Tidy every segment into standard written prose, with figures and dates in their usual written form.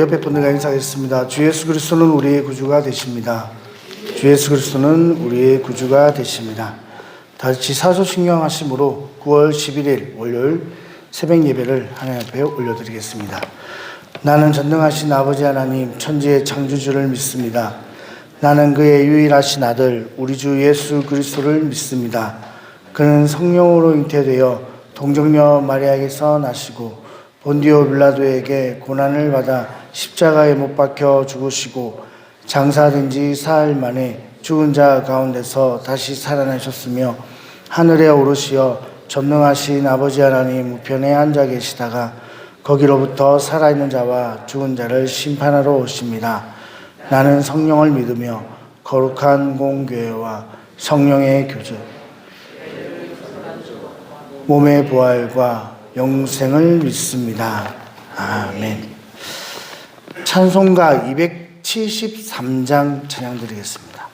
옆에 분들과 인사하겠습니다. 주 예수 그리스도는 우리의 구주가 되십니다. 주 예수 그리스도는 우리의 구주가 되십니다. 다같이 사소신경 하심으로 9월 11일 월요일 새벽 예배를 하나님 앞에 올려드리겠습니다. 나는 전능하신 아버지 하나님 천지의 창조주를 믿습니다. 나는 그의 유일하신 아들 우리 주 예수 그리스도를 믿습니다. 그는 성령으로 잉태되어 동정녀 마리아에게서 나시고 본디오 빌라도에게 고난을 받아 십자가에 못 박혀 죽으시고 장사된 지 사흘 만에 죽은 자 가운데서 다시 살아나셨으며 하늘에 오르시어 전능하신 아버지 하나님 우편에 앉아 계시다가 거기로부터 살아있는 자와 죽은 자를 심판하러 오십니다. 나는 성령을 믿으며 거룩한 공교회와 성령의 교제, 몸의 부활과 영생을 믿습니다. 아멘. 찬송가 273장 찬양 드리겠습니다.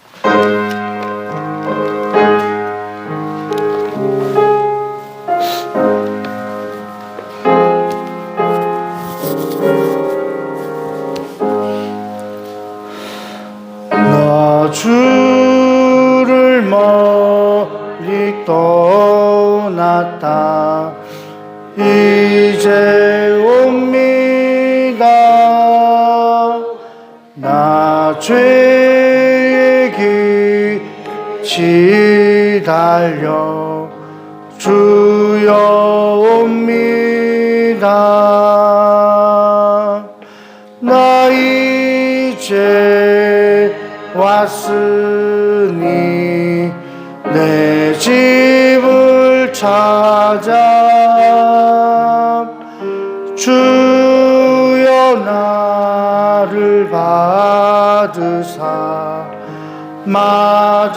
나 주를 멀리 떠났다 이제 옵니다. 나 죄의 길이 달려 주여 옵니다. 나 이제 왔으니 내 집을 찾아 주여 나를 받으사 맞아주소서.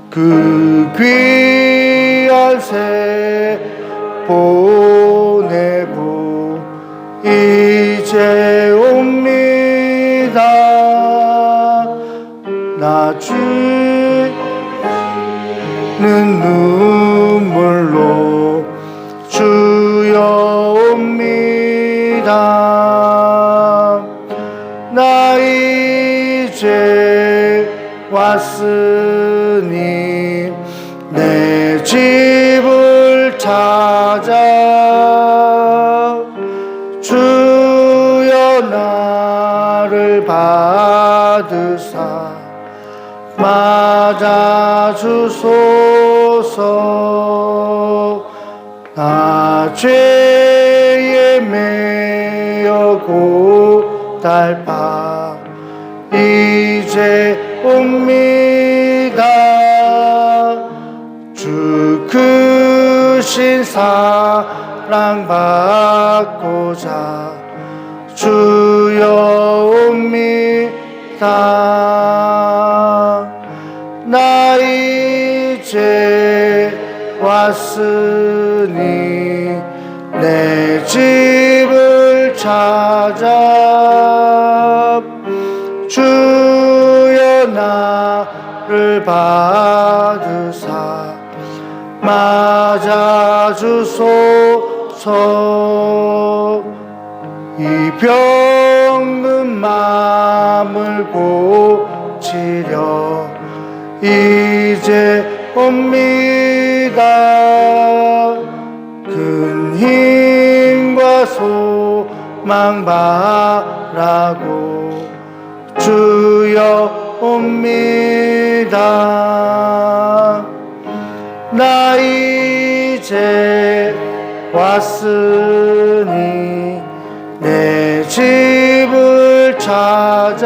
그 귀한 새 보내고 이제 옵니다. 나 주는 눈물로 주여 옵니다. 나 이제 왔으니 내 집을 찾아 주여 나를 받으사 맞아주소서. 나 죄에 매여 고달파 이제 옵니다. 주 크신 사랑 받고자 주여 옵니다. 나 이제 왔으니 내 집을 찾아 주여 나를 받으사 맞아주소서. 이 병든 마음을 고치려 이제 옵니다. 큰 힘과 소망 바라고 주여 옵니다. 나 이제 왔으니 내 집을 찾아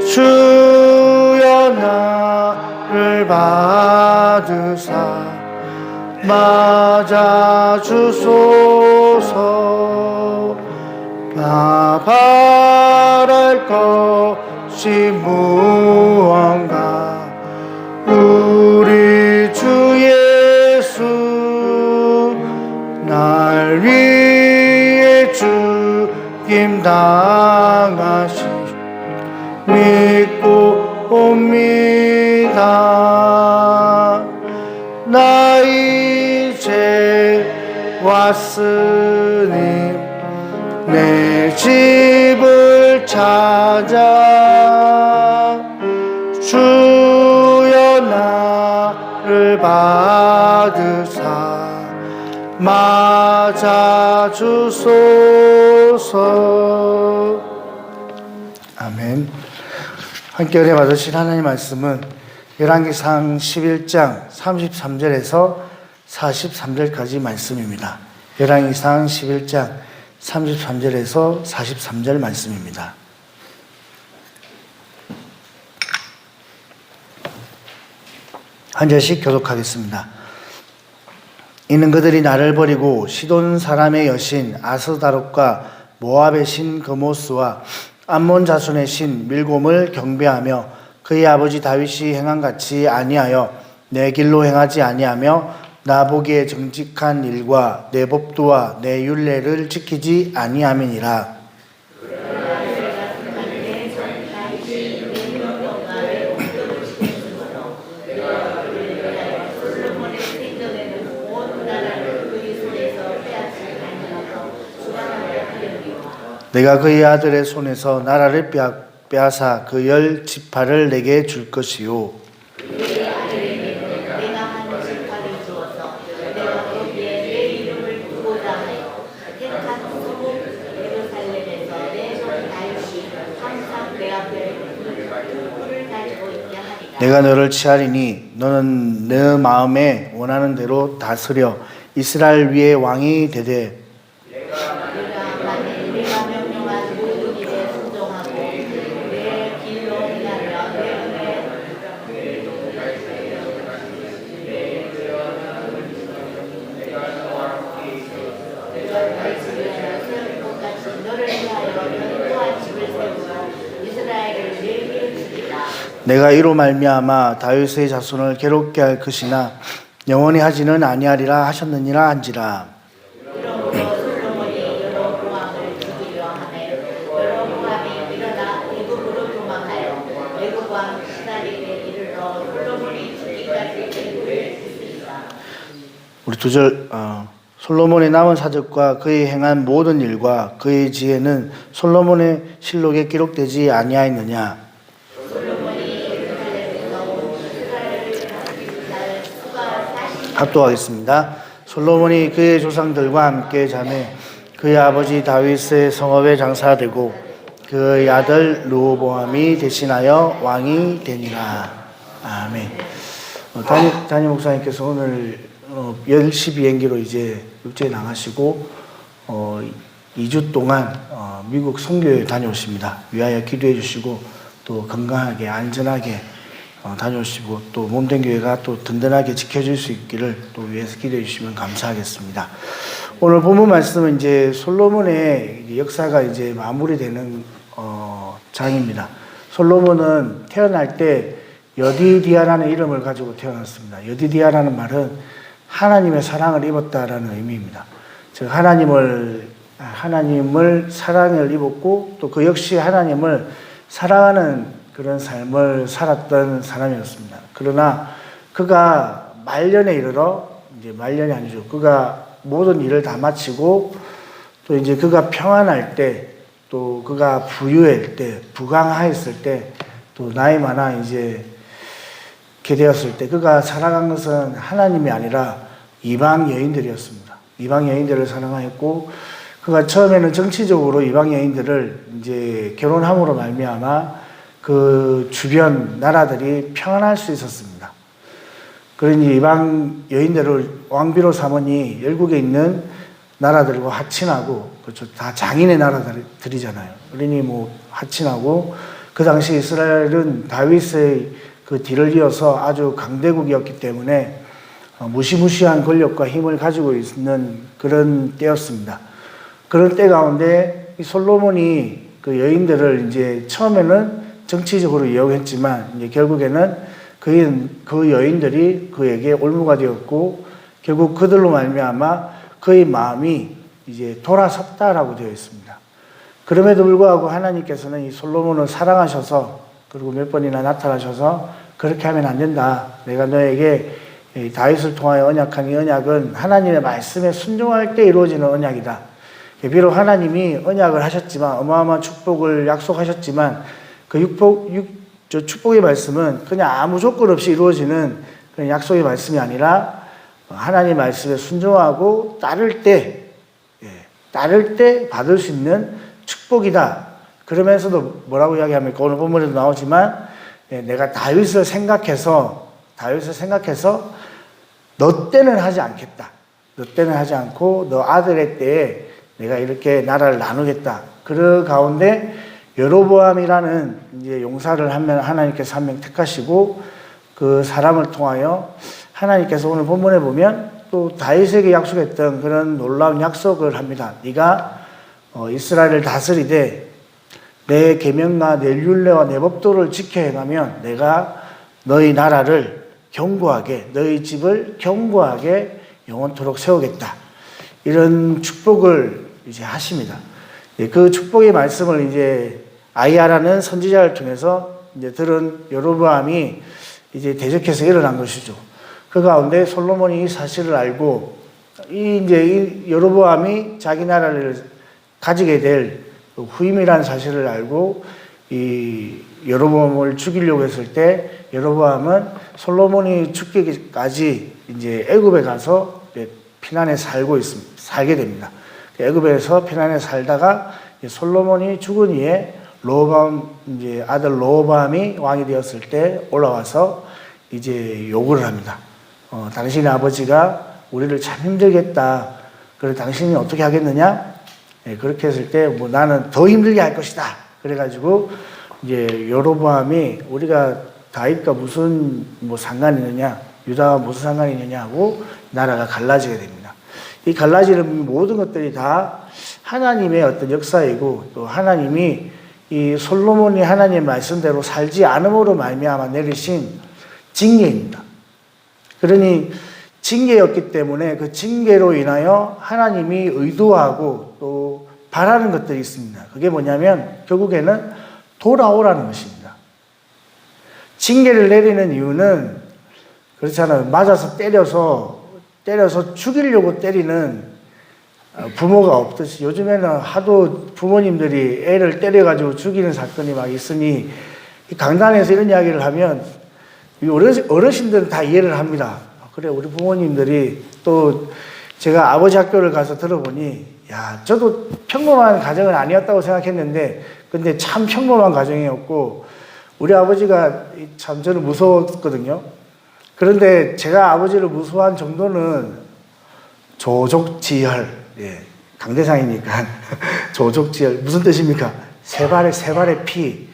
주여 나를 받으사 맞아주소서. 나 바랄 것이 무언가 우리 주 예수 날 위해 죽임 당하시 믿고 옵니다. 나 이제 왔으니 내 집을 찾아 주여 나를 받으사 맞아 주소서. 아멘. 함께 은혜 받으실 하나님 말씀은 열왕기상 11장 33절에서 43절까지 말씀입니다. 열왕기상 11장 33절에서 43절 말씀입니다. 한 절씩 교독하겠습니다. 이는 그들이 나를 버리고 시돈 사람의 여신 아스다롯과 모압의 신 그모스와 암몬 자손의 신 밀곰을 경배하며 그의 아버지 다윗이 행한같이 아니하여 내 길로 행하지 아니하며 나 보기에 정직한 일과 내 법도와 내 율례를 지키지 아니함이니라. 내가 그의 아들의 손에서 나라를 빼앗아 그 10지파를 내게 줄 것이요 내가 너를 취하리니 너는 내 마음에 원하는 대로 다스려 이스라엘 위에 왕이 되되 내가 이로 말미암아 다윗의 자손을 괴롭게 할 것이나 영원히 하지는 아니하리라 하셨느니라 한지라. 우리 두 절 솔로몬의 남은 사적과 그의 행한 모든 일과 그의 지혜는 솔로몬의 실록에 기록되지 아니하였느냐. 합독하겠습니다. 솔로몬이 그의 조상들과 함께 자매 그의 아버지 다윗의 성읍에 장사되고 그의 아들 르호보암이 대신하여 왕이 되니라. 아멘. 담임 목사님께서 오늘 10시 비행기로 이제 육지에 나가시고 2주 동안 미국 선교에 다녀오십니다. 위하여 기도해 주시고 또 건강하게 안전하게 다녀오시고 또 몸된 교회가 또 든든하게 지켜줄 수 있기를 또 위해서 기도해 주시면 감사하겠습니다. 오늘 본문 말씀은 이제 솔로몬의 역사가 이제 마무리되는 장입니다. 솔로몬은 태어날 때 여디디아라는 이름을 가지고 태어났습니다. 여디디아라는 말은 하나님의 사랑을 입었다라는 의미입니다. 즉 하나님을 사랑을 입었고 또 그 역시 하나님을 사랑하는 그런 삶을 살았던 사람이었습니다. 그러나 그가 말년에 이르러 이제 말년이 아니죠. 그가 모든 일을 다 마치고 또 이제 그가 평안할 때 또 그가 부유할 때 부강하였을 때 또 나이 많아 이제 되었을 때 그가 살아간 것은 하나님이 아니라 이방 여인들이었습니다. 이방 여인들을 사랑하였고 그가 처음에는 정치적으로 이방 여인들을 이제 결혼함으로 말미암아 그 주변 나라들이 평안할 수 있었습니다. 그러니 이방 여인들을 왕비로 삼으니 열국에 있는 나라들과 하친하고 그렇죠. 다 장인의 나라들이잖아요. 그러니 뭐 하친하고 그 당시 이스라엘은 다윗의 그 뒤를 이어서 아주 강대국이었기 때문에 무시무시한 권력과 힘을 가지고 있는 그런 때였습니다. 그런 때 가운데 이 솔로몬이 그 여인들을 이제 처음에는 정치적으로 이용했지만 이제 결국에는 그 여인들이 그에게 올무가 되었고 결국 그들로 말미암아 그의 마음이 이제 돌아섰다라고 되어 있습니다. 그럼에도 불구하고 하나님께서는 이 솔로몬을 사랑하셔서 그리고 몇 번이나 나타나셔서 그렇게 하면 안 된다. 내가 너에게 이 다윗을 통하여 언약한 이 언약은 하나님의 말씀에 순종할 때 이루어지는 언약이다. 비록 하나님이 언약을 하셨지만, 어마어마한 축복을 약속하셨지만, 저 축복의 말씀은 그냥 아무 조건 없이 이루어지는 그런 약속의 말씀이 아니라 하나님의 말씀에 순종하고 따를 때 받을 수 있는 축복이다. 그러면서도 뭐라고 이야기합니까? 오늘 본문에도 나오지만 내가 다윗을 생각해서 너 때는 하지 않겠다. 너 때는 하지 않고 너 아들의 때에 내가 이렇게 나라를 나누겠다. 그 가운데 여로보암이라는 이제 용사를 하나님께서 한 명 택하시고 그 사람을 통하여 하나님께서 오늘 본문에 보면 또 다윗에게 약속했던 그런 놀라운 약속을 합니다. 네가 이스라엘을 다스리되 내 계명과 내 율례와 내 법도를 지켜 행하면 내가 너희 나라를 견고하게, 너희 집을 견고하게 영원토록 세우겠다. 이런 축복을 이제 하십니다. 그 축복의 말씀을 이제 아이야라는 선지자를 통해서 이제 들은 여로보암이 이제 대적해서 일어난 것이죠. 그 가운데 솔로몬이 이 사실을 알고 이 여로보암이 자기 나라를 가지게 될 후임이라는 사실을 알고 이 여로보암을 죽이려고 했을 때 여로보암은 솔로몬이 죽기까지 이제 애굽에 가서 피난에 살게 됩니다. 애굽에서 피난에 살다가 솔로몬이 죽은 이에 이제 아들 로보암이 왕이 되었을 때 올라와서 이제 요구를 합니다. 당신의 아버지가 우리를 참 힘들게 했다. 그래 당신이 어떻게 하겠느냐? 그렇게 했을 때 나는 더 힘들게 할 것이다. 그래가지고 이제 여로보암이 우리가 다윗과 무슨 상관이 있느냐, 유다와 무슨 상관이 있느냐 하고 나라가 갈라지게 됩니다. 이 갈라지는 모든 것들이 다 하나님의 어떤 역사이고 또 하나님이 이 솔로몬이 하나님의 말씀대로 살지 않음으로 말미암아 내리신 징계입니다. 그러니 징계였기 때문에 그 징계로 인하여 하나님이 의도하고 또 바라는 것들이 있습니다. 그게 뭐냐면 결국에는 돌아오라는 것입니다. 징계를 내리는 이유는 그렇잖아요. 맞아서 때려서 죽이려고 때리는 부모가 없듯이 요즘에는 하도 부모님들이 애를 때려가지고 죽이는 사건이 막 있으니 강단에서 이런 이야기를 하면 어르신들은 다 이해를 합니다. 그래 우리 부모님들이 또 제가 아버지 학교를 가서 들어보니 저도 평범한 가정은 아니었다고 생각했는데 근데 참 평범한 가정이었고 우리 아버지가 참 저는 무서웠거든요. 그런데 제가 아버지를 무서워한 정도는 조족지혈, 강대상이니까 조족지혈 무슨 뜻입니까? 세 발의 피.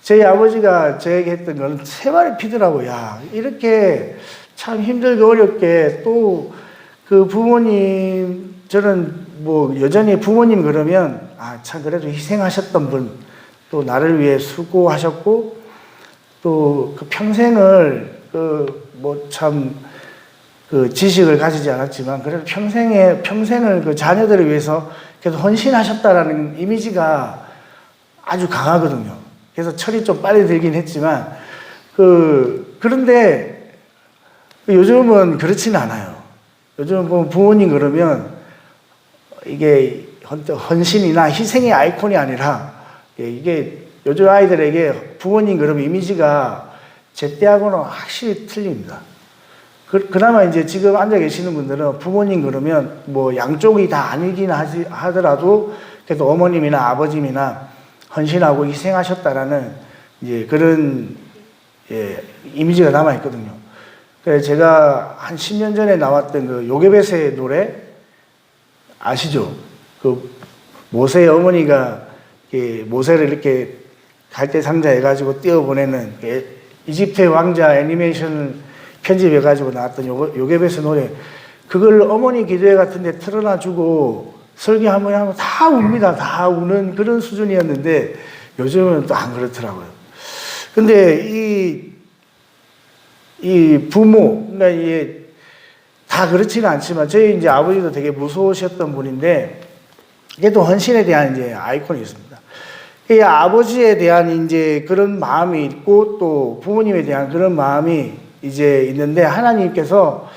저희 아버지가 저에게 했던 건 세 발의 피더라고요. 이렇게 참 힘들게 어렵게 또 그 부모님 저는 여전히 부모님 그러면 참 그래도 희생하셨던 분, 또 나를 위해 수고하셨고 또 그 평생을 지식을 가지지 않았지만 그래도 평생을 그 자녀들을 위해서 계속 헌신하셨다라는 이미지가 아주 강하거든요. 그래서 철이 좀 빨리 들긴 했지만 그런데 요즘은 그렇지는 않아요. 요즘은 부모님 그러면 이게 헌신이나 희생의 아이콘이 아니라 이게 요즘 아이들에게 부모님 그러면 이미지가 제 때하고는 확실히 틀립니다. 그나마 이제 지금 앉아 계시는 분들은 부모님 그러면 양쪽이 다 아니긴 하더라도 그래도 어머님이나 아버님이나 헌신하고 희생하셨다라는 이제 그런 이미지가 남아 있거든요. 그래서 제가 한 10년 전에 나왔던 그 요게벳의 노래 아시죠? 그 모세의 어머니가 모세를 이렇게 갈대 상자 해가지고 띄워보내는 이집트의 왕자 애니메이션을 편집해가지고 나왔던 요게벳의 노래 그걸 어머니 기도회 같은 데 틀어놔주고 설교 한번 하면 다 웁니다. 다 우는 그런 수준이었는데 요즘은 또 안 그렇더라고요. 근데 이 부모, 그러니까 이게 다 그렇지는 않지만 저희 이제 아버지도 되게 무서우셨던 분인데 그래도 헌신에 대한 이제 아이콘이 있습니다. 이 아버지에 대한 이제 그런 마음이 있고 또 부모님에 대한 그런 마음이 이제 있는데 하나님께서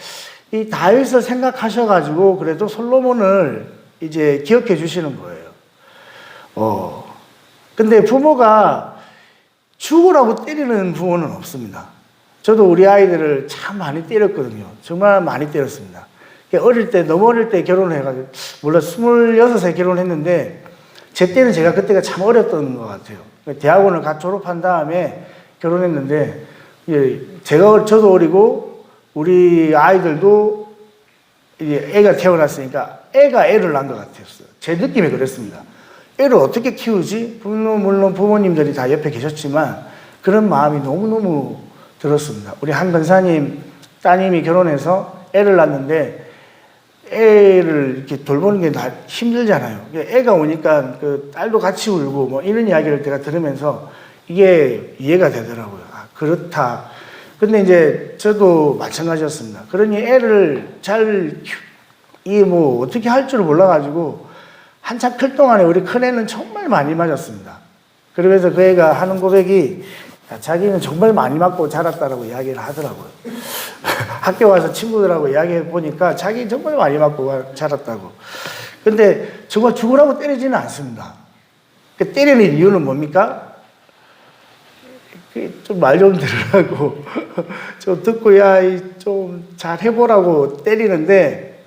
이 다윗을 생각하셔가지고 그래도 솔로몬을 이제 기억해 주시는 거예요. 근데 부모가 죽으라고 때리는 부모는 없습니다. 저도 우리 아이들을 참 많이 때렸거든요. 정말 많이 때렸습니다. 어릴 때, 너무 어릴 때 결혼을 해가지고, 물론 26에 결혼했는데, 제 때는 제가 그때가 참 어렸던 것 같아요. 대학원을 갓 졸업한 다음에 결혼했는데, 저도 어리고, 우리 아이들도 이제 애가 태어났으니까, 애가 애를 낳은 것 같았어요. 제 느낌이 그랬습니다. 애를 어떻게 키우지? 물론 부모님들이 다 옆에 계셨지만, 그런 마음이 너무너무 들었습니다. 우리 한 권사님 따님이 결혼해서 애를 낳았는데, 애를 이렇게 돌보는 게 힘들잖아요. 애가 오니까 그 딸도 같이 울고 뭐 이런 이야기를 제가 들으면서 이게 이해가 되더라고요. 아, 그렇다. 근데 이제 저도 마찬가지였습니다. 그러니 애를 이게 뭐 어떻게 할 줄을 몰라가지고 한참 클 동안에 우리 큰애는 정말 많이 맞았습니다. 그러면서 그 애가 하는 고백이 자기는 정말 많이 맞고 자랐다라고 이야기를 하더라고요. 학교 와서 친구들하고 이야기해 보니까 자기 정말 많이 맞고 자랐다고. 근데 정말 죽으라고 때리지는 않습니다. 때리는 이유는 뭡니까? 좀 말 좀 들으라고, 좀 듣고, 야, 좀 잘 해보라고 때리는데,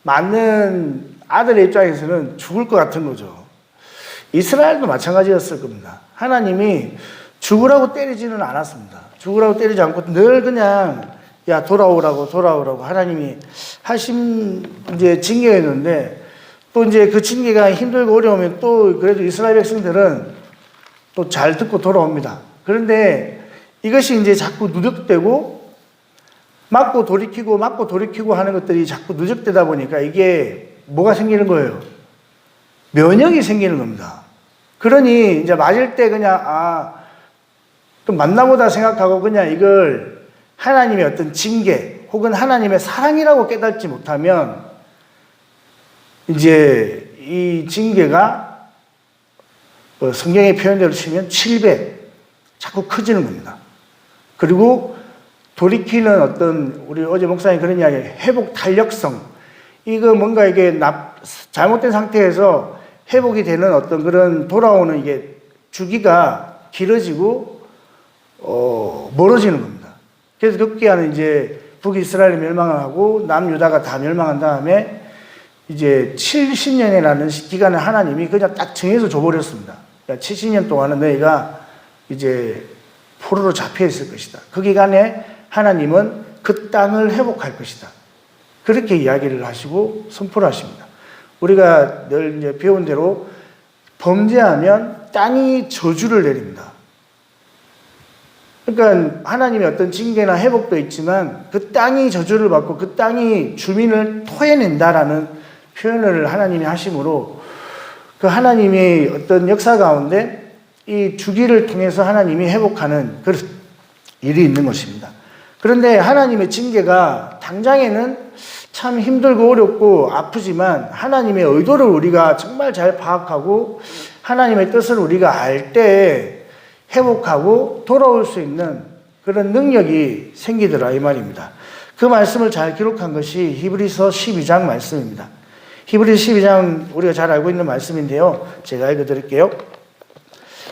맞는 아들의 입장에서는 죽을 것 같은 거죠. 이스라엘도 마찬가지였을 겁니다. 하나님이 죽으라고 때리지는 않았습니다. 죽으라고 때리지 않고 늘 그냥 야 돌아오라고 하나님이 하신 이제 징계였는데 또 이제 그 징계가 힘들고 어려우면 또 그래도 이스라엘 백성들은 또 잘 듣고 돌아옵니다. 그런데 이것이 이제 자꾸 누적되고 맞고 돌이키고 하는 것들이 자꾸 누적되다 보니까 이게 뭐가 생기는 거예요? 면역이 생기는 겁니다. 그러니 이제 맞을 때 그냥 좀 맞나보다 생각하고 그냥 이걸 하나님의 어떤 징계 혹은 하나님의 사랑이라고 깨닫지 못하면 이제 이 징계가 성경의 표현대로 치면 7배 자꾸 커지는 겁니다. 그리고 돌이키는 어떤 우리 어제 목사님 그런 이야기 회복 탄력성 이거 뭔가 이게 잘못된 상태에서 회복이 되는 어떤 그런 돌아오는 이게 주기가 길어지고 멀어지는 겁니다. 그래서 급기야는 이제 북이스라엘이 멸망하고 남유다가 다 멸망한 다음에 이제 70년이라는 기간을 하나님이 그냥 딱 정해서 줘버렸습니다. 그러니까 70년 동안은 너희가 이제 포로로 잡혀 있을 것이다. 그 기간에 하나님은 그 땅을 회복할 것이다. 그렇게 이야기를 하시고 선포를 하십니다. 우리가 늘 이제 배운 대로 범죄하면 땅이 저주를 내립니다. 그러니까 하나님의 어떤 징계나 회복도 있지만 그 땅이 저주를 받고 그 땅이 주민을 토해낸다라는 표현을 하나님이 하심으로 그 하나님의 어떤 역사 가운데 이 주기를 통해서 하나님이 회복하는 그런 일이 있는 것입니다. 그런데 하나님의 징계가 당장에는 참 힘들고 어렵고 아프지만 하나님의 의도를 우리가 정말 잘 파악하고 하나님의 뜻을 우리가 알 때 회복하고 돌아올 수 있는 그런 능력이 생기더라 이 말입니다. 그 말씀을 잘 기록한 것이 히브리서 12장 말씀입니다. 히브리서 12장 우리가 잘 알고 있는 말씀인데요. 제가 읽어드릴게요.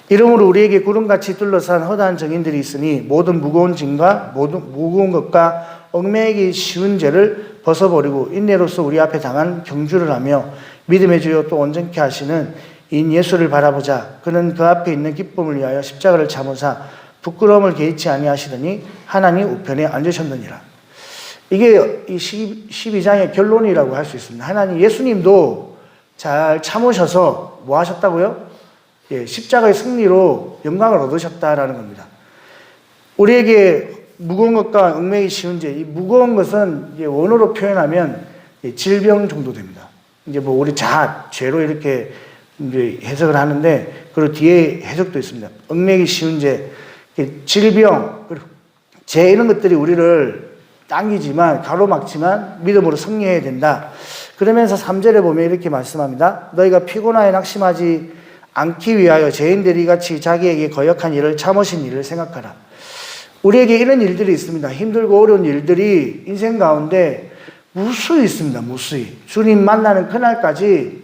이러므로 우리에게 구름같이 둘러싼 허다한 정인들이 있으니 모든 무거운 짐과 모든 무거운 것과 얽매이기 쉬운 죄를 벗어버리고 인내로서 우리 앞에 당한 경주를 하며 믿음의 주요 또 온전케 하시는 인 예수를 바라보자. 그는 그 앞에 있는 기쁨을 위하여 십자가를 참으사 부끄러움을 개의치 아니하시더니 하나님 우편에 앉으셨느니라. 이게 이 12장의 결론이라고 할 수 있습니다. 하나님 예수님도 잘 참으셔서 뭐 하셨다고요? 십자가의 승리로 영광을 얻으셨다라는 겁니다. 우리에게 무거운 것과 얽매이기 쉬운 죄, 이 무거운 것은 원어로 표현하면 질병 정도 됩니다. 이제 뭐 우리 자아, 죄로 이렇게 이제 해석을 하는데, 그리고 뒤에 해석도 있습니다. 얽매이기 쉬운 죄, 질병, 그리고 죄 이런 것들이 우리를 당기지만, 가로막지만 믿음으로 승리해야 된다. 그러면서 3절에 보면 이렇게 말씀합니다. 너희가 피곤하여 낙심하지 않기 위하여 죄인들이 같이 자기에게 거역한 일을 참으신 일을 생각하라. 우리에게 이런 일들이 있습니다. 힘들고 어려운 일들이 인생 가운데 무수히 있습니다. 무수히. 주님 만나는 그날까지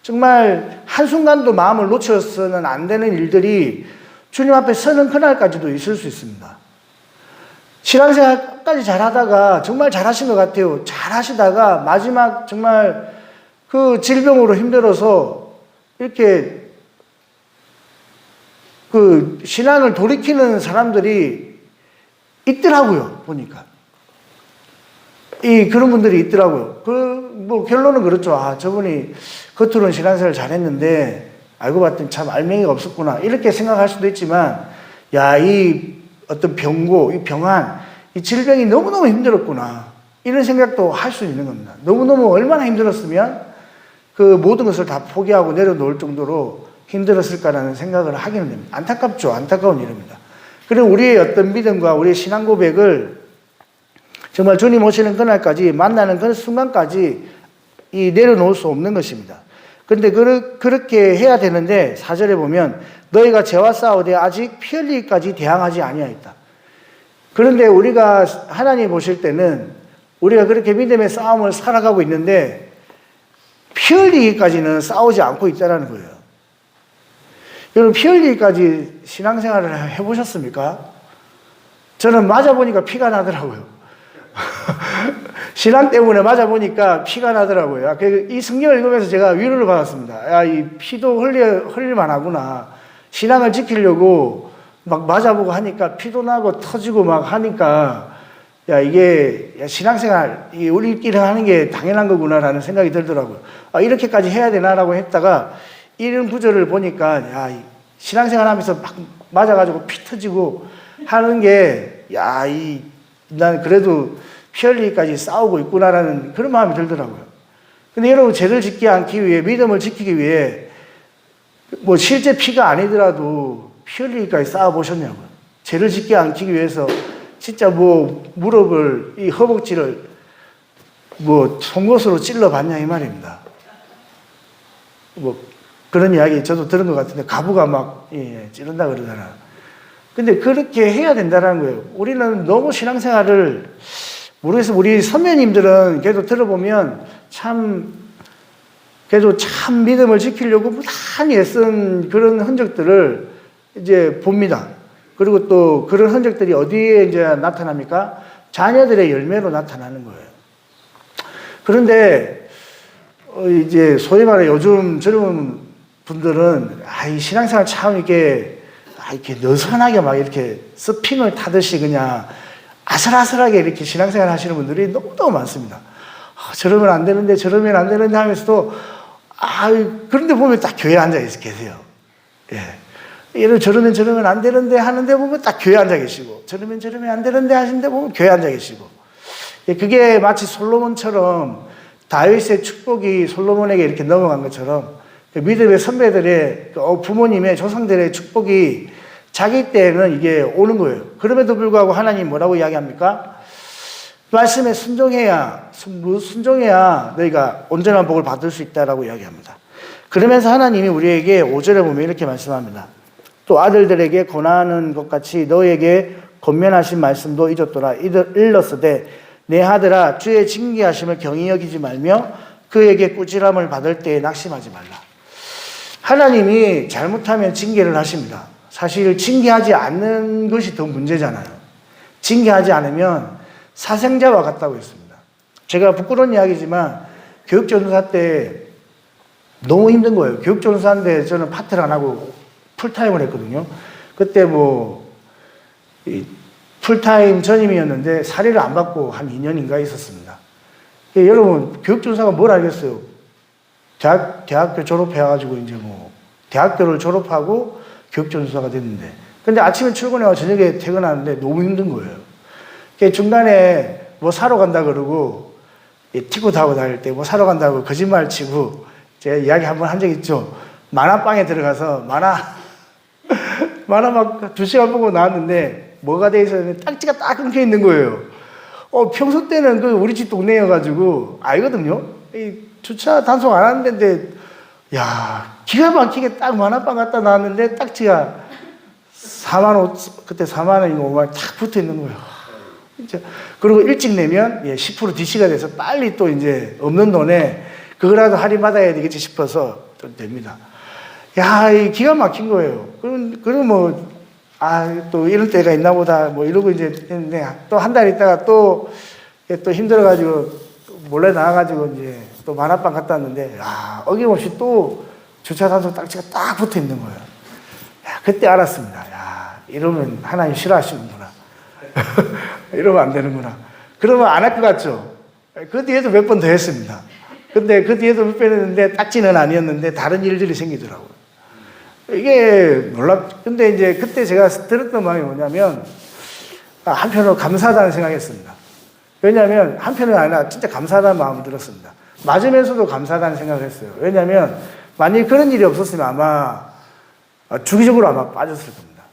정말 한순간도 마음을 놓쳐서는 안 되는 일들이 주님 앞에 서는 그날까지도 있을 수 있습니다. 신앙생활까지 잘하다가 정말 잘하신 것 같아요. 잘하시다가 마지막 정말 그 질병으로 힘들어서 이렇게 그 신앙을 돌이키는 사람들이 있더라고요. 보니까. 그런 분들이 있더라고요. 뭐 결론은 그렇죠. 아, 저분이 겉으로는 신앙생활 잘했는데 알고 봤더니 참 알맹이가 없었구나. 이렇게 생각할 수도 있지만, 야, 이 어떤 병고, 이 병환, 이 질병이 너무너무 힘들었구나. 이런 생각도 할 수 있는 겁니다. 너무너무 얼마나 힘들었으면 그 모든 것을 다 포기하고 내려놓을 정도로 힘들었을까라는 생각을 하기는 됩니다. 안타깝죠. 안타까운 일입니다. 그리고 우리의 어떤 믿음과 우리의 신앙 고백을 정말 주님 오시는 그날까지, 만나는 그 순간까지 내려놓을 수 없는 것입니다. 그런데 그렇게 해야 되는데 4절에 보면 너희가 죄와 싸우되 아직 피 흘리기까지 대항하지 아니하였다. 그런데 우리가 하나님 보실 때는 우리가 그렇게 믿음의 싸움을 살아가고 있는데 피 흘리기까지는 싸우지 않고 있다는 거예요. 여러분, 피 흘리기까지 신앙생활을 해보셨습니까? 저는 맞아보니까 피가 나더라고요. 신앙 때문에 맞아보니까 피가 나더라고요. 이 성경을 읽으면서 제가 위로를 받았습니다. 야, 이 피도 흘릴만 하구나. 신앙을 지키려고 막 맞아보고 하니까 피도 나고 터지고 막 하니까, 야, 이게 신앙생활, 우리끼리 하는 게 당연한 거구나라는 생각이 들더라고요. 아, 이렇게까지 해야 되나라고 했다가 이런 구절을 보니까, 야, 신앙생활 하면서 막 맞아가지고 피 터지고 하는 게, 야, 난 그래도 피 흘리기까지 싸우고 있구나라는 그런 마음이 들더라고요. 근데 여러분, 죄를 짓지 않기 위해, 믿음을 지키기 위해, 뭐 실제 피가 아니더라도 피 흘리기까지 싸워보셨냐고요. 죄를 짓지 않기 위해서 진짜 뭐 무릎을, 이 허벅지를 뭐 송곳으로 찔러봤냐 이 말입니다. 뭐 그런 이야기 저도 들은 것 같은데, 가부가 막 찌른다 그러잖아요. 근데 그렇게 해야 된다는 거예요. 우리는 너무 신앙생활을 모르겠어요. 우리 선배님들은 그래도 들어보면 그래도 참 믿음을 지키려고 무단히 애쓴 그런 흔적들을 이제 봅니다. 그리고 또 그런 흔적들이 어디에 이제 나타납니까? 자녀들의 열매로 나타나는 거예요. 그런데 이제 소위 말해 요즘 젊은 분들은 이 신앙생활 참 이렇게 느슨하게 막 이렇게 서핑을 타듯이 그냥 아슬아슬하게 이렇게 신앙생활 하시는 분들이 너무너무 많습니다. 저러면 안 되는데 저러면 안 되는데 하면서도 그런데 보면 딱 교회에 앉아 계세요. 예. 저러면 안 되는데 하는데 보면 딱 교회에 앉아 계시고, 저러면 안 되는데 하시는데 보면 교회에 앉아 계시고. 그게 마치 솔로몬처럼 다윗의 축복이 솔로몬에게 이렇게 넘어간 것처럼 믿음의 선배들의 부모님의 조상들의 축복이 자기 때에는 이게 오는 거예요. 그럼에도 불구하고 하나님 뭐라고 이야기합니까? 말씀에 순종해야 너희가 온전한 복을 받을 수 있다라고 이야기합니다. 그러면서 하나님이 우리에게 5절에 보면 이렇게 말씀합니다. 또 아들들에게 권하는 것 같이 너희에게 권면하신 말씀도 잊었더라. 일렀으되 내 아들아, 주의 징계하심을 경히 여기지 말며 그에게 꾸지람을 받을 때에 낙심하지 말라. 하나님이 잘못하면 징계를 하십니다. 사실 징계하지 않는 것이 더 문제잖아요. 징계하지 않으면 사생자와 같다고 했습니다. 제가 부끄러운 이야기지만 교육전도사 때 너무 힘든 거예요. 교육전도사인데 저는 파트를 안 하고 풀타임을 했거든요. 그때 풀타임 전임이었는데 사례를 안 받고 한 2년인가 있었습니다. 여러분, 교육전도사가 뭘 알겠어요? 대학교 졸업해가지고 이제 대학교를 졸업하고 교육전도사가 됐는데, 근데 아침에 출근해서 저녁에 퇴근하는데 너무 힘든 거예요. 중간에 사러 간다 그러고, 티코 타고 다닐 때 사러 간다고 거짓말 치고, 제가 이야기 한번 한 적 있죠. 만화방에 들어가서 만화 막 2시간 보고 나왔는데, 뭐가 돼 있었는데 딱지가 딱 끊겨 있는 거예요. 평소 때는 우리 집 동네여가지고 알거든요. 주차 단속 안 하는 데인데, 야, 기가 막히게 딱 만화방 갔다 나왔는데 딱지가 그때 4만 원인가 5만 원 탁 붙어 있는 거예요. 진짜. 그리고 일찍 내면 10% DC가 돼서 빨리 또 이제 없는 돈에 그거라도 할인 받아야 되겠지 싶어서 좀 됩니다. 야, 이 기가 막힌 거예요. 그럼 뭐, 또 이런 때가 있나 보다, 뭐 이러고 이제 했는데, 또 한 달 있다가 또 힘들어가지고, 몰래 나와가지고 이제 또 만화방 갔다 왔는데, 어김없이 또 주차 단속 딱지가 딱 붙어 있는 거예요. 야, 그때 알았습니다. 야, 이러면 하나님 싫어하시는구나. 이러면 안 되는구나. 그러면 안 할 것 같죠? 그 뒤에도 몇 번 더 했습니다. 근데 그 뒤에도 몇 번 했는데 딱지는 아니었는데 다른 일들이 생기더라고요. 이게 근데 이제 그때 제가 들었던 마음이 뭐냐면, 한편으로 감사하다는 생각했습니다. 왜냐하면, 한편은 아니라 진짜 감사하다는 마음이 들었습니다. 맞으면서도 감사하다는 생각을 했어요. 왜냐하면, 만약에 그런 일이 없었으면 아마, 주기적으로 아마 빠졌을 겁니다.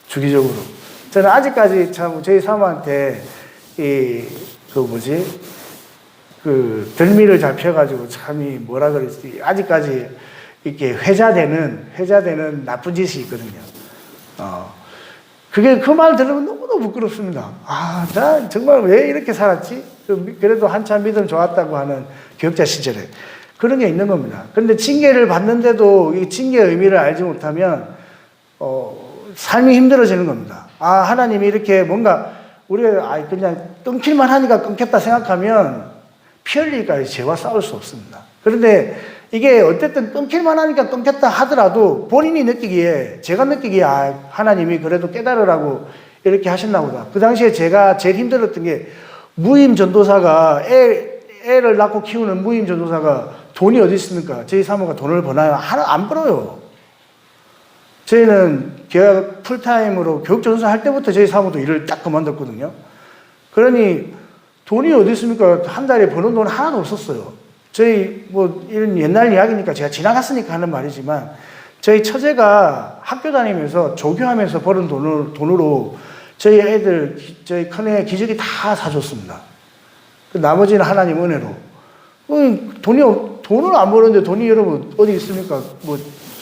주기적으로. 저는 아직까지 참 저희 사모한테, 덜미를 잡혀가지고 참이 뭐라 그랬지. 아직까지 이렇게 회자되는 나쁜 짓이 있거든요. 그 말 들으면 너무너무 부끄럽습니다. 나 정말 왜 이렇게 살았지? 그래도 한참 믿음 좋았다고 하는 교육자 시절에. 그런 게 있는 겁니다. 그런데 징계를 받는데도 이 징계의 의미를 알지 못하면, 삶이 힘들어지는 겁니다. 하나님이 이렇게 뭔가, 우리가 그냥 끊길만 하니까 끊겼다 생각하면 피 흘리니까 죄와 싸울 수 없습니다. 그런데 이게 어쨌든 끊길만 하니까 끊겼다 하더라도 본인이 느끼기에, 제가 느끼기에, 하나님이 그래도 깨달으라고 이렇게 하셨나 보다. 그 당시에 제가 제일 힘들었던 게, 무임 전도사가, 애를 낳고 키우는 무임 전도사가 돈이 어디 있습니까? 저희 사모가 돈을 버나요? 하나 안 벌어요. 저희는 계약 풀타임으로 교육 전도사 할 때부터 저희 사모도 일을 딱 그만뒀거든요. 그러니 돈이 어디 있습니까? 한 달에 버는 돈 하나도 없었어요. 저희 이런 옛날 이야기니까 제가 지나갔으니까 하는 말이지만, 저희 처제가 학교 다니면서 조교하면서 벌은 돈으로 저희 애들, 저희 큰애 기저귀 다 사줬습니다. 나머지는 하나님 은혜로. 돈을 안 버는데 돈이 여러분 어디 있습니까?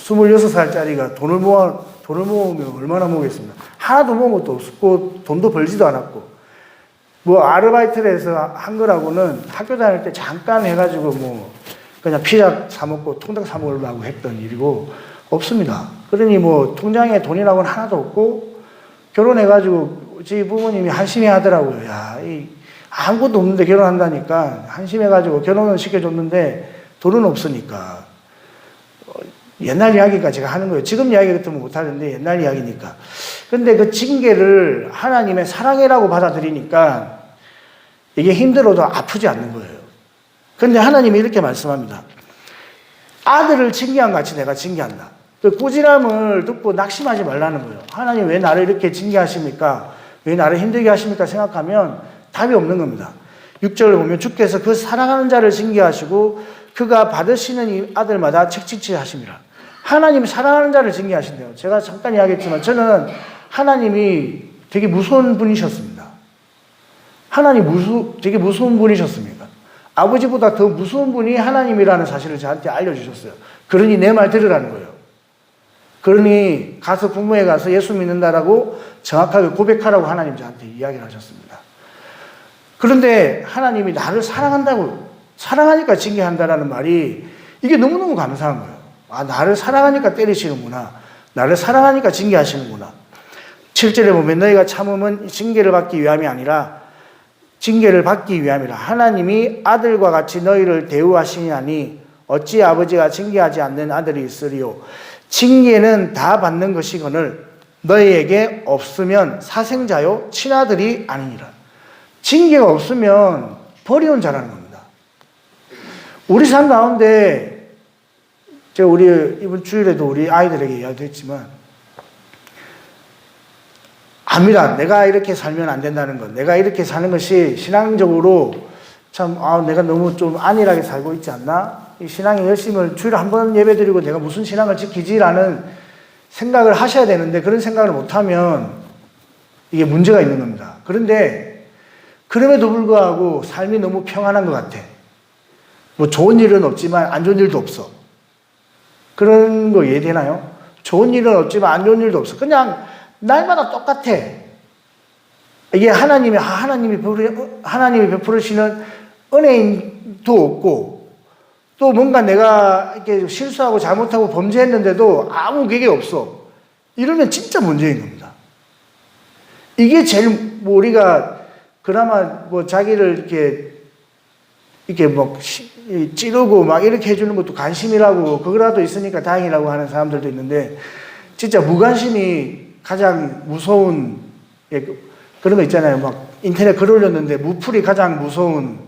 26살짜리가 돈을 모으면 얼마나 모으겠습니다. 하나도 모은 것도 없고, 돈도 벌지도 않았고, 아르바이트를 해서 한 거라고는 학교 다닐 때 잠깐 해가지고 그냥 피자 사먹고 통닭 사먹으려고 했던 일이고, 없습니다. 그러니 통장에 돈이라고는 하나도 없고, 결혼해가지고 저희 부모님이 한심해 하더라고요. 아무것도 없는데 결혼한다니까 한심해가지고 결혼을 시켜줬는데 돈은 없으니까. 옛날 이야기가 제가 하는 거예요. 지금 이야기 같으면 못하는데 옛날 이야기니까. 근데 그 징계를 하나님의 사랑이라고 받아들이니까 이게 힘들어도 아프지 않는 거예요. 근데 하나님이 이렇게 말씀합니다. 아들을 징계한 같이 내가 징계한다. 그 꾸지람을 듣고 낙심하지 말라는 거예요. 하나님 왜 나를 이렇게 징계하십니까? 왜 나를 힘들게 하십니까? 생각하면 답이 없는 겁니다. 6절을 보면 주께서 그 사랑하는 자를 징계하시고 그가 받으시는 이 아들마다 책찍질 하심이라. 하나님이 사랑하는 자를 징계하신대요. 제가 잠깐 이야기했지만 저는 하나님이 되게 무서운 분이셨습니다. 되게 무서운 분이셨습니까? 아버지보다 더 무서운 분이 하나님이라는 사실을 저한테 알려주셨어요. 그러니 내 말 들으라는 거예요. 그러니 부모에 가서 예수 믿는다라고 정확하게 고백하라고 하나님 저한테 이야기를 하셨습니다. 그런데 하나님이 나를 사랑하니까 징계한다라는 말이 이게 너무너무 감사한 거예요. 나를 사랑하니까 때리시는구나. 나를 사랑하니까 징계하시는구나. 7절에 보면 너희가 참음은 징계를 받기 위함이 아니라 하나님이 아들과 같이 너희를 대우하시냐니 어찌 아버지가 징계하지 않는 아들이 있으리요. 징계는 다 받는 것이거늘 너희에게 없으면 사생자요 친아들이 아니니라. 징계가 없으면 버리는 자라는 겁니다. 우리 삶 가운데 우리 이번 주일에도 우리 아이들에게 이야기했지만 압니다. 내가 이렇게 살면 안 된다는 것. 내가 이렇게 사는 것이 신앙적으로 참 내가 너무 좀 안일하게 살고 있지 않나? 이 신앙의 열심을 주일에 한 번 예배드리고 내가 무슨 신앙을 지키지라는 생각을 하셔야 되는데 그런 생각을 못하면 이게 문제가 있는 겁니다. 그런데 그럼에도 불구하고 삶이 너무 평안한 것 같아. 좋은 일은 없지만 안 좋은 일도 없어. 그런 거 이해되나요? 좋은 일은 없지만 안 좋은 일도 없어. 그냥 날마다 똑같아. 이게 하나님이 베풀으시는 은혜도 없고, 또 뭔가 내가 이렇게 실수하고 잘못하고 범죄했는데도 아무 그게 없어. 이러면 진짜 문제인 겁니다. 이게 제일 뭐 우리가 그나마 뭐 자기를 이렇게 뭐 찌르고 막 이렇게 해주는 것도 관심이라고, 그거라도 있으니까 다행이라고 하는 사람들도 있는데, 진짜 무관심이 가장 무서운, 그런 거 있잖아요. 막 인터넷 글 올렸는데 무풀이 가장 무서운,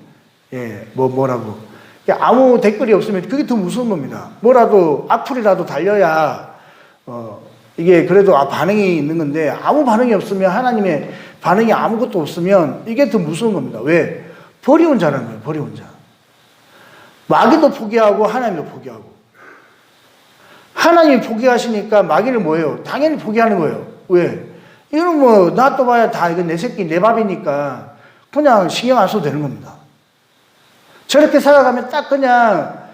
뭐라고. 아무 댓글이 없으면 그게 더 무서운 겁니다. 뭐라도 악플이라도 달려야, 이게 그래도 반응이 있는 건데, 아무 반응이 없으면, 하나님의 반응이 아무것도 없으면 이게 더 무서운 겁니다. 왜? 버리운 자라는 거예요. 버리운 자. 마귀도 포기하고 하나님도 포기하고. 하나님이 포기하시니까 마귀는 뭐예요? 당연히 포기하는 거예요. 왜? 이건 뭐 놔둬봐야 다 이건 내 새끼 내 밥이니까 그냥 신경 안 써도 되는 겁니다. 저렇게 살아가면 딱 그냥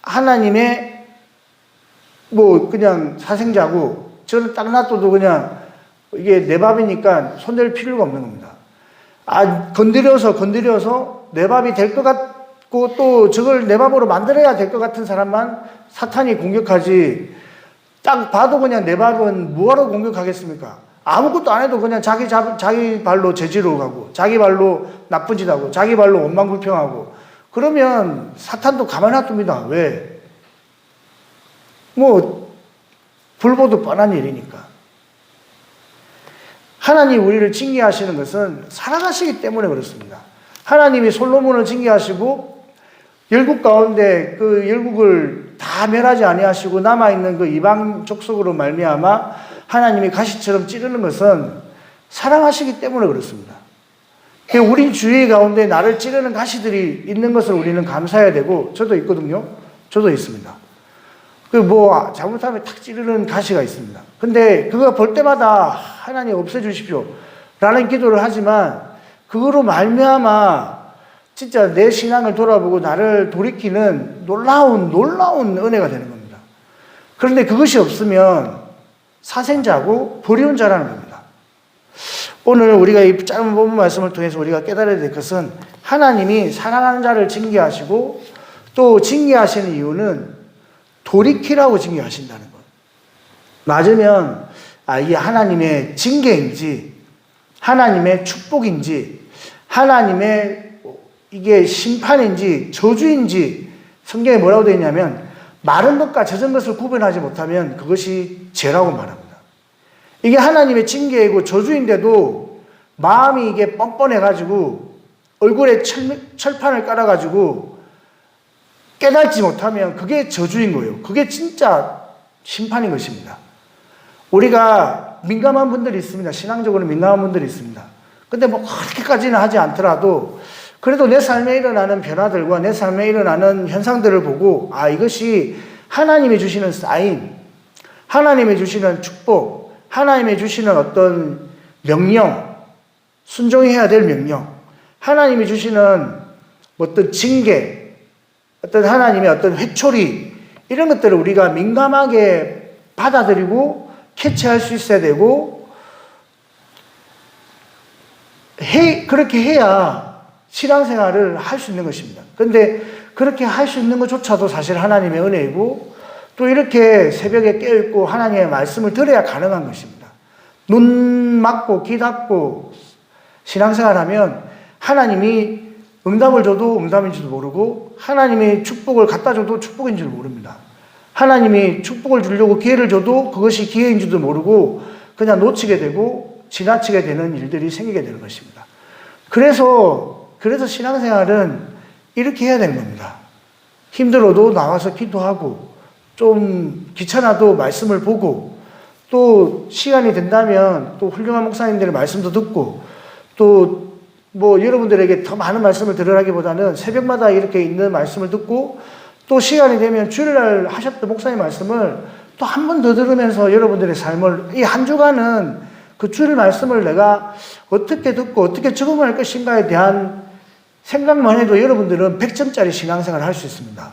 하나님의 뭐 그냥 사생자고, 저를 딱 놔둬도 그냥 이게 내 밥이니까 손댈 필요가 없는 겁니다. 건드려서 내 밥이 될 것 같고, 또 저걸 내 밥으로 만들어야 될 것 같은 사람만 사탄이 공격하지, 딱 봐도 그냥 내 밥은 뭐하러 공격하겠습니까? 아무것도 안 해도 그냥 자기 발로 죄지러 가고, 자기 발로 나쁜 짓 하고, 자기 발로 원망불평하고, 그러면 사탄도 가만 놔둡니다. 왜? 뭐 불보듯 뻔한 일이니까. 하나님이 우리를 징계하시는 것은 사랑하시기 때문에 그렇습니다. 하나님이 솔로몬을 징계하시고 열국 가운데 그 열국을 다 멸하지 아니하시고 남아있는 그 이방 족속으로 말미암아 하나님이 가시처럼 찌르는 것은 사랑하시기 때문에 그렇습니다. 우리 주위 가운데 나를 찌르는 가시들이 있는 것을 우리는 감사해야 되고, 저도 있거든요. 저도 있습니다. 뭐 잘못하면 탁 찌르는 가시가 있습니다. 근데 그거 볼 때마다 하나님 없애주십시오 라는 기도를 하지만, 그거로 말미암아 진짜 내 신앙을 돌아보고 나를 돌이키는 놀라운 은혜가 되는 겁니다. 그런데 그것이 없으면 사생자고 버리운 자라는 겁니다. 오늘 우리가 이 짧은 본문 말씀을 통해서 우리가 깨달아야 될 것은, 하나님이 사랑하는 자를 징계하시고, 또 징계하시는 이유는 돌이키라고 징계하신다는 것. 맞으면 이게 하나님의 징계인지 하나님의 축복인지 하나님의 이게 심판인지 저주인지, 성경에 뭐라고 되어 있냐면, 마른 것과 젖은 것을 구분하지 못하면 그것이 죄라고 말합니다. 이게 하나님의 징계이고 저주인데도 마음이 이게 뻔뻔해가지고 얼굴에 철판을 깔아가지고 깨닫지 못하면 그게 저주인 거예요. 그게 진짜 심판인 것입니다. 우리가 민감한 분들이 있습니다. 신앙적으로 민감한 분들이 있습니다. 근데 뭐 그렇게까지는 하지 않더라도 그래도 내 삶에 일어나는 변화들과 내 삶에 일어나는 현상들을 보고, 이것이 하나님이 주시는 사인, 하나님이 주시는 축복, 하나님이 주시는 어떤 명령, 순종해야 될 명령, 하나님이 주시는 어떤 징계, 어떤 하나님의 어떤 회초리, 이런 것들을 우리가 민감하게 받아들이고 캐치할 수 있어야 되고, 그렇게 해야 신앙생활을 할 수 있는 것입니다. 그런데 그렇게 할 수 있는 것조차도 사실 하나님의 은혜이고, 또 이렇게 새벽에 깨어있고 하나님의 말씀을 들어야 가능한 것입니다. 눈 막고 귀 닫고 신앙생활하면 하나님이 응답을 줘도 응답인지도 모르고, 하나님이 축복을 갖다 줘도 축복인지도 모릅니다. 하나님이 축복을 주려고 기회를 줘도 그것이 기회인지도 모르고 그냥 놓치게 되고 지나치게 되는 일들이 생기게 되는 것입니다. 그래서 신앙생활은 이렇게 해야 되는 겁니다. 힘들어도 나와서 기도하고, 좀 귀찮아도 말씀을 보고, 또 시간이 된다면 또 훌륭한 목사님들의 말씀도 듣고, 또 뭐 여러분들에게 더 많은 말씀을 들으라기보다는 새벽마다 이렇게 있는 말씀을 듣고, 또 시간이 되면 주일날 하셨던 목사님 말씀을 또 한 번 더 들으면서 여러분들의 삶을, 이 한 주간은 그 주일 말씀을 내가 어떻게 듣고 어떻게 적응할 것인가에 대한 생각만 해도 여러분들은 100점짜리 신앙생활을 할 수 있습니다.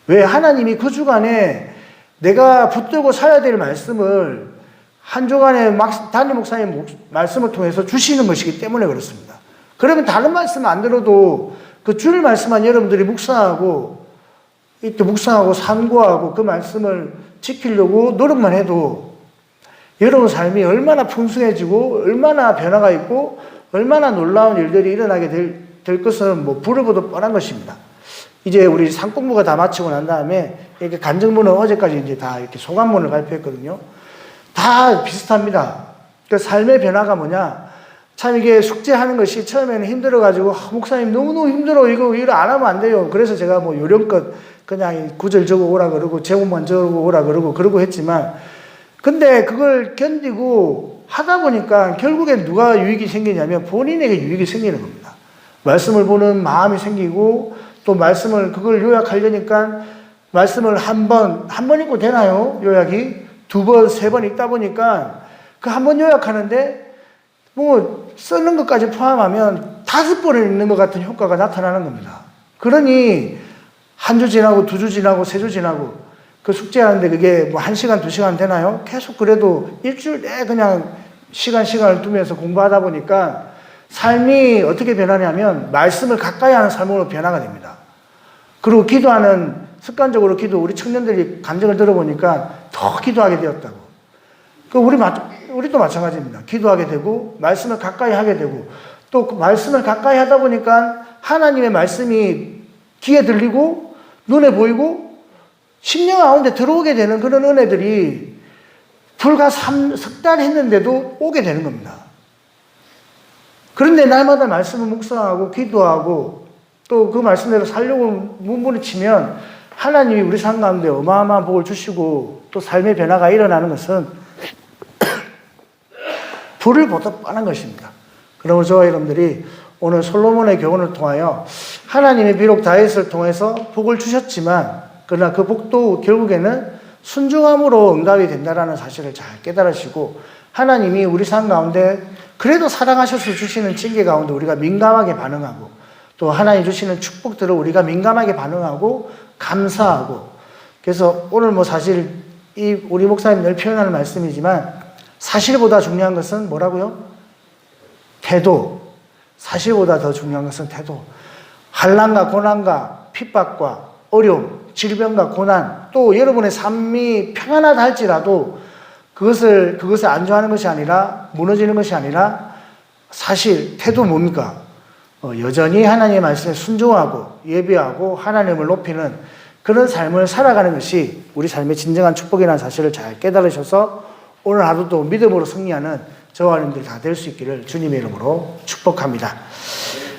왜? 하나님이 그 주간에 내가 붙들고 살아야 될 말씀을 한 주간에 담임 목사님 말씀을 통해서 주시는 것이기 때문에 그렇습니다. 그러면 다른 말씀 안 들어도 그 주일 말씀만 여러분들이 묵상하고 이때 묵상하고 상고하고 그 말씀을 지키려고 노력만 해도 여러분 삶이 얼마나 풍성해지고 얼마나 변화가 있고 얼마나 놀라운 일들이 일어나게 될 것은 뭐 불을 보듯 뻔한 것입니다. 이제 우리 상공부가 다 마치고 난 다음에 이렇게 간증문은 어제까지 이제 다 이렇게 소감문을 발표했거든요. 다 비슷합니다. 그 삶의 변화가 뭐냐? 참 이게 숙제하는 것이 처음에는 힘들어가지고 목사님 너무너무 힘들어 이거 안 하면 안 돼요. 그래서 제가 뭐 요령껏 그냥 구절 적어 오라 그러고 제목만 적어 오라 그러고 했지만 근데 그걸 견디고 하다 보니까 결국엔 누가 유익이 생기냐면 본인에게 유익이 생기는 겁니다. 말씀을 보는 마음이 생기고 또 말씀을 그걸 요약하려니까 말씀을 한 번 읽고 되나요? 요약이? 2번, 3번 읽다 보니까 그 한 번 요약하는데 뭐 쓰는 것까지 포함하면 5번을 읽는 것 같은 효과가 나타나는 겁니다. 그러니 한 주 지나고 2주 지나고 3주 지나고 그 숙제하는데 그게 뭐 1시간, 2시간 되나요? 계속 그래도 일주일 내 그냥 시간을 두면서 공부하다 보니까 삶이 어떻게 변하냐면 말씀을 가까이 하는 삶으로 변화가 됩니다. 그리고 기도하는 습관적으로 우리 청년들이 감정을 들어보니까 더 기도하게 되었다고. 우리도 마찬가지입니다. 기도하게 되고 말씀을 가까이 하게 되고 또 그 말씀을 가까이 하다 보니까 하나님의 말씀이 귀에 들리고 눈에 보이고 심령 가운데 들어오게 되는 그런 은혜들이 불과 석 달 했는데도 오게 되는 겁니다. 그런데 날마다 말씀을 묵상하고 기도하고 또 그 말씀대로 살려고 몸부림치면 하나님이 우리 삶 가운데 어마어마한 복을 주시고 또 삶의 변화가 일어나는 것은 불을 보듯 뻔한 것입니다. 그러므로 저와 여러분들이 오늘 솔로몬의 교훈을 통하여 하나님이 비록 다윗을 통해서 복을 주셨지만 그러나 그 복도 결국에는 순종함으로 응답이 된다는 사실을 잘 깨달으시고 하나님이 우리 삶 가운데 그래도 사랑하셔서 주시는 징계 가운데 우리가 민감하게 반응하고 또 하나님 주시는 축복들을 우리가 민감하게 반응하고 감사하고 그래서 오늘 뭐 사실 우리 목사님 늘 표현하는 말씀이지만 사실보다 중요한 것은 뭐라고요? 태도. 사실보다 더 중요한 것은 태도. 환난과 고난과 핍박과 어려움, 질병과 고난 또 여러분의 삶이 평안하다 할지라도 그것을 안주하는 것이 아니라 무너지는 것이 아니라 사실 태도 뭡니까? 여전히 하나님의 말씀에 순종하고 예배하고 하나님을 높이는 그런 삶을 살아가는 것이 우리 삶의 진정한 축복이라는 사실을 잘 깨달으셔서 오늘 하루도 믿음으로 승리하는 저와 여러분들 다 될 수 있기를 주님의 이름으로 축복합니다.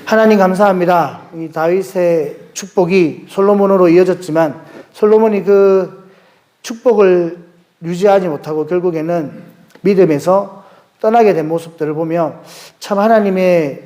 하나님 감사합니다. 이 다윗의 축복이 솔로몬으로 이어졌지만 솔로몬이 그 축복을 유지하지 못하고 결국에는 믿음에서 떠나게 된 모습들을 보며 참 하나님의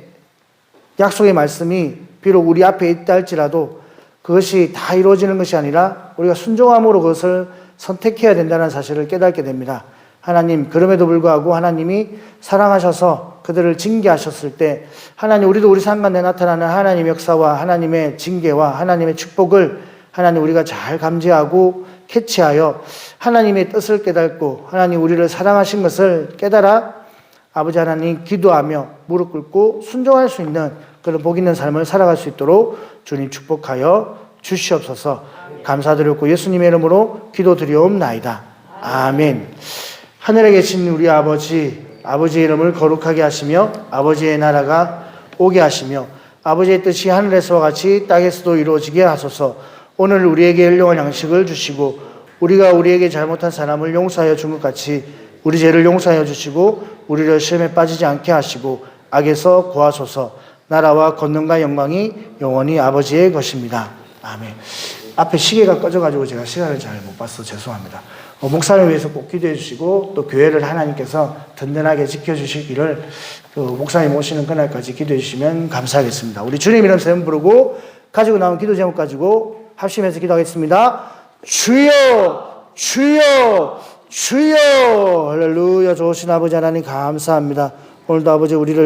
약속의 말씀이 비록 우리 앞에 있다 할지라도 그것이 다 이루어지는 것이 아니라 우리가 순종함으로 그것을 선택해야 된다는 사실을 깨닫게 됩니다. 하나님, 그럼에도 불구하고 하나님이 사랑하셔서 그들을 징계하셨을 때 하나님 우리도 우리 삶 가운데 나타나는 하나님의 역사와 하나님의 징계와 하나님의 축복을 하나님 우리가 잘 감지하고 캐치하여 하나님의 뜻을 깨닫고 하나님 우리를 사랑하신 것을 깨달아 아버지 하나님 기도하며 무릎 꿇고 순종할 수 있는 그런 복 있는 삶을 살아갈 수 있도록 주님 축복하여 주시옵소서. 감사드렸고 예수님의 이름으로 기도드리옵나이다. 아멘. 하늘에 계신 우리 아버지의 이름을 거룩하게 하시며 아버지의 나라가 오게 하시며 아버지의 뜻이 하늘에서와 같이 땅에서도 이루어지게 하소서. 오늘 우리에게 일용할 양식을 주시고 우리가 우리에게 잘못한 사람을 용서하여 준 것 같이 우리 죄를 용서하여 주시고 우리를 시험에 빠지지 않게 하시고 악에서 구하소서. 나라와 권능과 영광이 영원히 아버지의 것입니다. 아멘. 앞에 시계가 꺼져가지고 제가 시간을 잘 못 봐서 죄송합니다. 목사를 위해서 꼭 기도해 주시고 또 교회를 하나님께서 든든하게 지켜주시기를 목사님 오시는 그날까지 기도해 주시면 감사하겠습니다. 우리 주님 이름 세 번 부르고 가지고 나온 기도 제목 가지고 합심해서 기도하겠습니다. 주여 주여 주여 할렐루야. 좋으신 아버지 하나님 감사합니다. 오늘도 아버지 우리를